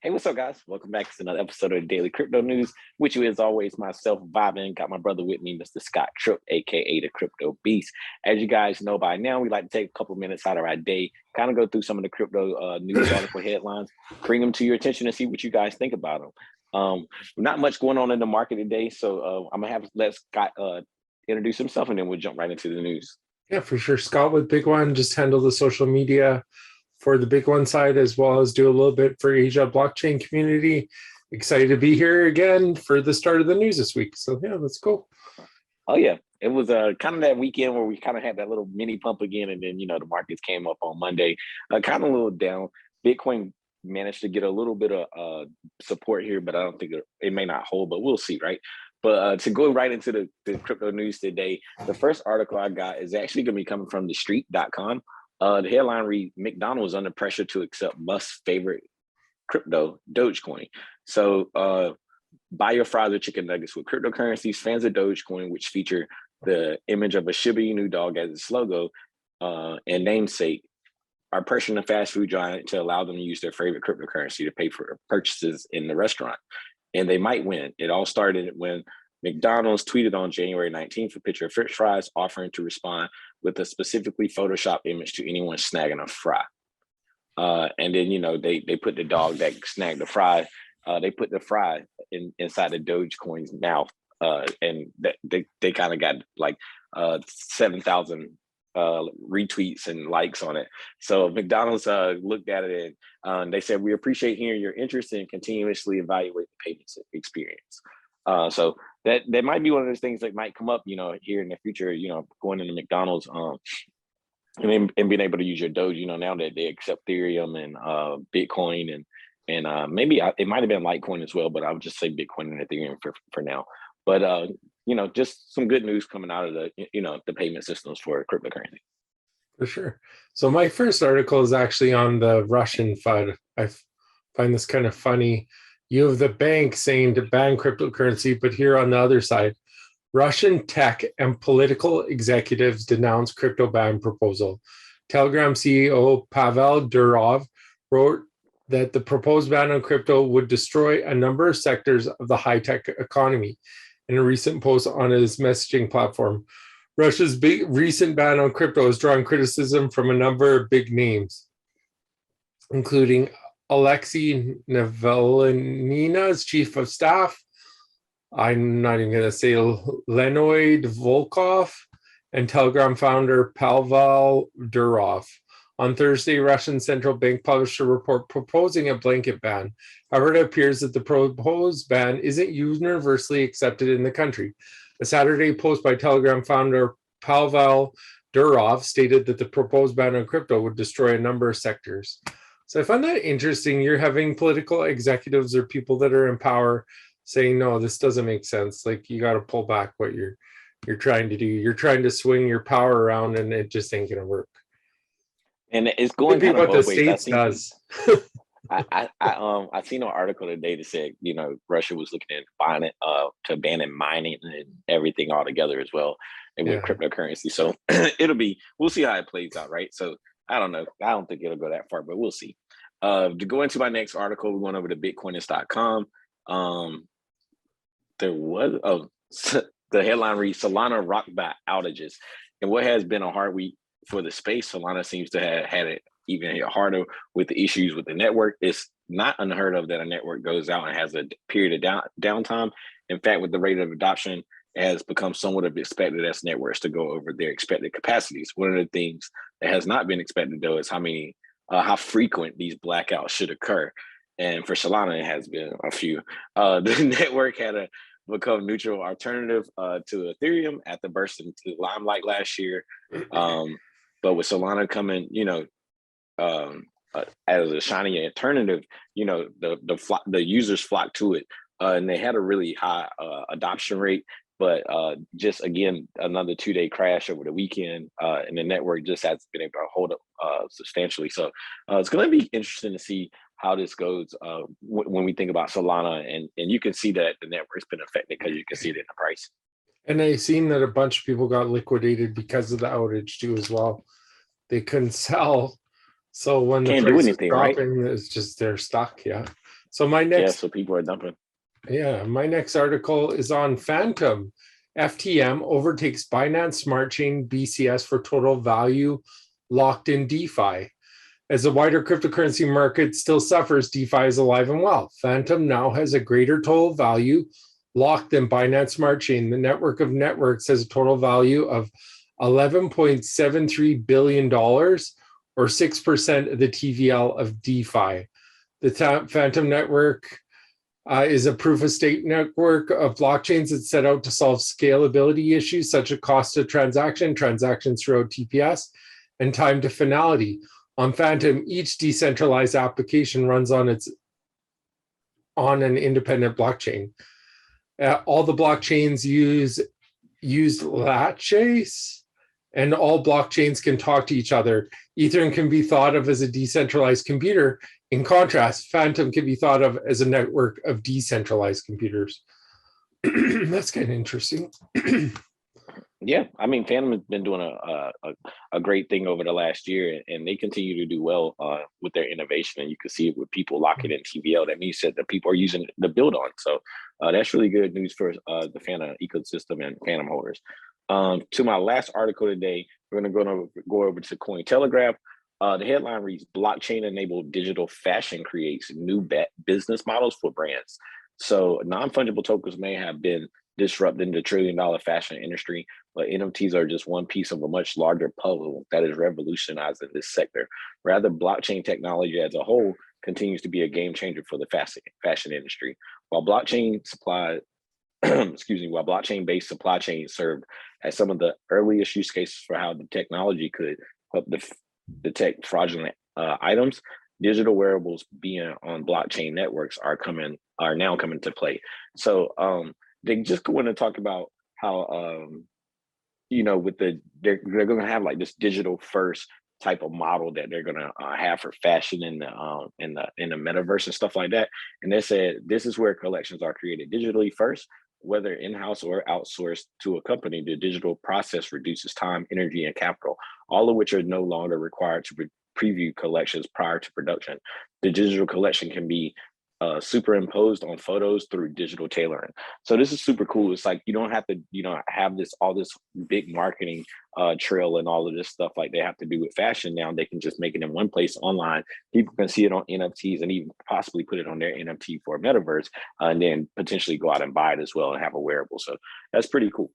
Hey, what's up, guys? Welcome back to another episode of the Daily Crypto News. With you, as always, myself, vibing. Got my brother with me, Mr. Scott Tripp, aka the Crypto Beast. As you guys know by now, we like to take a couple minutes out of our day, kind of go through some of the crypto news article headlines, bring them to your attention, and see what you guys think about them. Not much going on in the market today, so I'm gonna let Scott introduce himself, and then we'll jump right into the news. Yeah, for sure. Scott with BigONE, just handle the social media for the BigONE side, as well as do a little bit for Asia blockchain community. Excited to be here again for the start of the news this week. So yeah, let's go. Oh yeah, it was kind of that weekend where we kind of had that little mini pump again, and then the markets came up on Monday, kind of a little down. Bitcoin managed to get a little bit of support here, but I don't think it may not hold, but we'll see, right? But to go right into the crypto news today, the first article I got is actually going to be coming from thestreet.com. The headline reads, McDonald's under pressure to accept Musk's favorite crypto, Dogecoin. So buy your fries or chicken nuggets with cryptocurrencies. Fans of Dogecoin, which feature the image of a Shiba Inu dog as its logo and namesake, are pressuring the fast food giant to allow them to use their favorite cryptocurrency to pay for purchases in the restaurant. And they might win. It all started when McDonald's tweeted on January 19th a picture of French fries, offering to respond with a specifically photoshopped image to anyone snagging a fry. And then, they put the dog that snagged the fry, they put the fry inside the Dogecoin's mouth. And they kind of got like 7,000 retweets and likes on it. So McDonald's looked at it and they said, "We appreciate hearing your interest in continuously evaluate the payments experience." So that might be one of those things that might come up, here in the future, going into McDonald's and being able to use your Doge, now that they accept Ethereum and Bitcoin and maybe it might have been Litecoin as well, but I would just say Bitcoin and Ethereum for now. But just some good news coming out of the payment systems for cryptocurrency. For sure. So my first article is actually on the Russian FUD. I find this kind of funny. You have the bank saying to ban cryptocurrency, but here on the other side, Russian tech and political executives denounce crypto ban proposal. Telegram CEO Pavel Durov wrote that the proposed ban on crypto would destroy a number of sectors of the high-tech economy. In a recent post on his messaging platform, Russia's recent ban on crypto is drawing criticism from a number of big names, including Alexei Navalny's chief of staff, I'm not even going to say Leonid Volkov, and Telegram founder Pavel Durov. On Thursday, Russian central bank published a report proposing a blanket ban. However, it appears that the proposed ban isn't universally accepted in the country. A Saturday post by Telegram founder Pavel Durov stated that the proposed ban on crypto would destroy a number of sectors. So I find that interesting. You're having political executives or people that are in power saying, no, this doesn't make sense. Like, you got to pull back what you're trying to do. You're trying to swing your power around and it just ain't going to work. And it's going kind of what the both ways. States does. I seen an article today that said, Russia was looking at to banning mining and everything altogether as well, and with cryptocurrency. So we'll see how it plays out, right? So I don't know. I don't think it'll go that far, but we'll see. To go into my next article, we're going over to bitcoinist.com. There was the headline reads, Solana rocked by outages. And what has been a hard week for the space, Solana seems to have had it even harder with the issues with the network. It's not unheard of that a network goes out and has a period of downtime. In fact, with the rate of adoption, it has become somewhat of expected as networks to go over their expected capacities. One of the things that has not been expected, though, is how frequent these blackouts should occur. And for Solana, it has been a few. The network had a become neutral alternative to Ethereum at the burst into the limelight last year. But with Solana coming, as a shiny alternative, the users flocked to it, and they had a really high adoption rate. But just again, another 2-day crash over the weekend, and the network just hasn't been able to hold up substantially. So it's going to be interesting to see how this goes when we think about Solana, and you can see that the network's been affected because you can see it in the price. And I've seen that a bunch of people got liquidated because of the outage too as well. They couldn't sell. So when the price is dropping, right? It's just they're stuck, yeah. So my Yeah, next, so people are dumping. my next article is on Phantom. FTM overtakes Binance Smart Chain BCS for total value locked in DeFi. As the wider cryptocurrency market still suffers, DeFi is alive and well. Phantom now has a greater total value locked than Binance Smart Chain. The network of networks has a total value of $11.73 billion, or 6% of the TVL of DeFi. The Phantom network is a proof of stake network of blockchains that set out to solve scalability issues such as cost of transaction, transactions throughout TPS, and time to finality. On Phantom, each decentralized application runs on an independent blockchain. All the blockchains use latches, and all blockchains can talk to each other. Ethereum can be thought of as a decentralized computer. In contrast, Phantom can be thought of as a network of decentralized computers. That's kind of interesting. Yeah, I mean, Phantom has been doing a great thing over the last year, and they continue to do well with their innovation. And you can see it with people locking in TVL. That means that people are using it to build on. So that's really good news for the Phantom ecosystem and Phantom holders. To my last article today, we're going to go over to Cointelegraph. The headline reads: "Blockchain-enabled digital fashion creates new business models for brands." So non-fungible tokens may have been disrupting the trillion-dollar fashion industry, but NFTs are just one piece of a much larger puzzle that is revolutionizing this sector. Rather, blockchain technology as a whole continues to be a game changer for the fashion industry. While blockchain supply, while blockchain-based supply chains served as some of the earliest use cases for how the technology could help detect fraudulent items, digital wearables being on blockchain networks are now coming to play. So they just go in and talk about how with they're going to have like this digital first type of model that they're going to have for fashion in the metaverse and stuff like that. And they said this is where collections are created digitally first, whether in-house or outsourced to a company. The digital process reduces time, energy, and capital, all of which are no longer required to preview collections prior to production. The digital collection can be superimposed on photos through digital tailoring. So this is super cool. It's like you don't have to, have all this big marketing trail and all of this stuff like they have to do with fashion now. They can just make it in one place online. People can see it on NFTs and even possibly put it on their NFT for a metaverse, and then potentially go out and buy it as well and have a wearable. So that's pretty cool.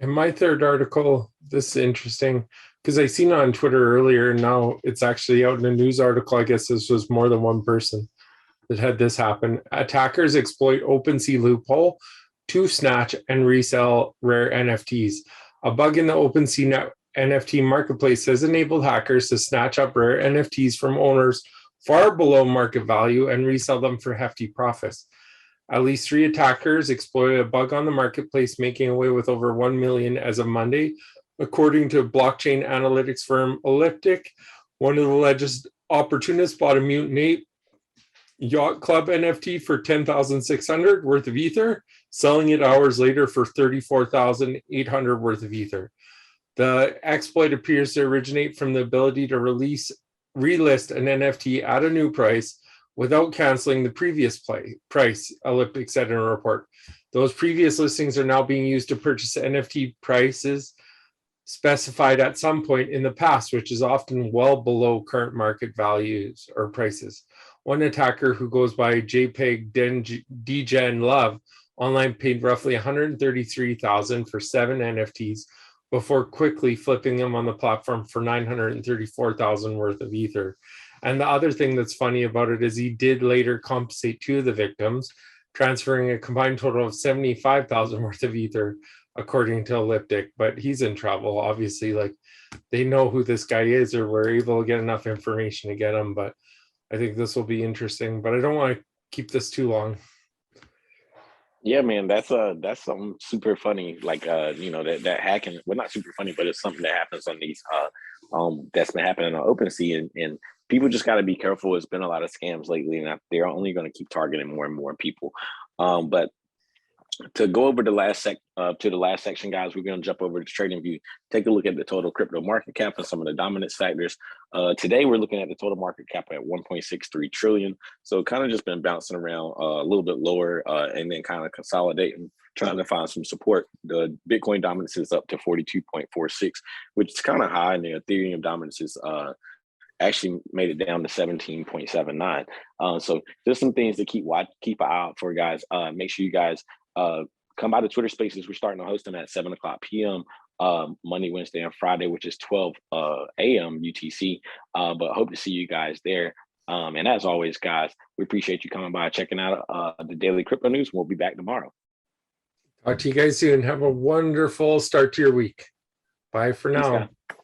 And my third article, this is interesting because I seen it on Twitter earlier, and now it's actually out in a news article. I guess this was more than one person that had this happen. Attackers exploit OpenSea loophole to snatch and resell rare NFTs. A bug in the OpenSea NFT marketplace has enabled hackers to snatch up rare NFTs from owners far below market value and resell them for hefty profits. At least 3 attackers exploited a bug on the marketplace, making away with over 1 million as of Monday, according to blockchain analytics firm Elliptic. One of the alleged opportunists bought a Mutant Ape Yacht Club NFT for $10,600 worth of Ether, selling it hours later for $34,800 worth of Ether. The exploit appears to originate from the ability to relist an NFT at a new price without canceling the previous price, Elliptic said in a report. Those previous listings are now being used to purchase NFT prices specified at some point in the past, which is often well below current market values or prices. One attacker, who goes by JPEG DGen Love, online paid roughly $133,000 for 7 NFTs before quickly flipping them on the platform for $934,000 worth of Ether. And the other thing that's funny about it is he did later compensate 2 of the victims, transferring a combined total of $75,000 worth of Ether, according to Elliptic. But he's in trouble, obviously. Like, they know who this guy is, or were able to get enough information to get him. But I think this will be interesting. But I don't want to keep this too long. Yeah, man, that's something super funny. Like that hacking. Well, not super funny, but it's something that happens on these that's been happening on OpenSea, and people just got to be careful. It's been a lot of scams lately, and they're only going to keep targeting more and more people. But To go over the last section, guys, we're going to jump over to trading view, take a look at the total crypto market cap and some of the dominance factors. Today we're looking at the total market cap at 1.63 trillion. So kind of just been bouncing around a little bit lower and then kind of consolidating, trying to find some support. The Bitcoin dominance is up to 42.46, which is kind of high, and the Ethereum dominance is actually made it down to 17.79. So there's some things to keep an eye out for, guys. Make sure you guys come by the Twitter Spaces. We're starting to host them at 7:00 p.m. Monday, Wednesday, and Friday, which is 12 a.m. UTC. But hope to see you guys there. And as always, guys, we appreciate you coming by, checking out the daily crypto news. We'll be back tomorrow. Talk to you guys soon. Have a wonderful start to your week. Bye for now. Thanks, guys.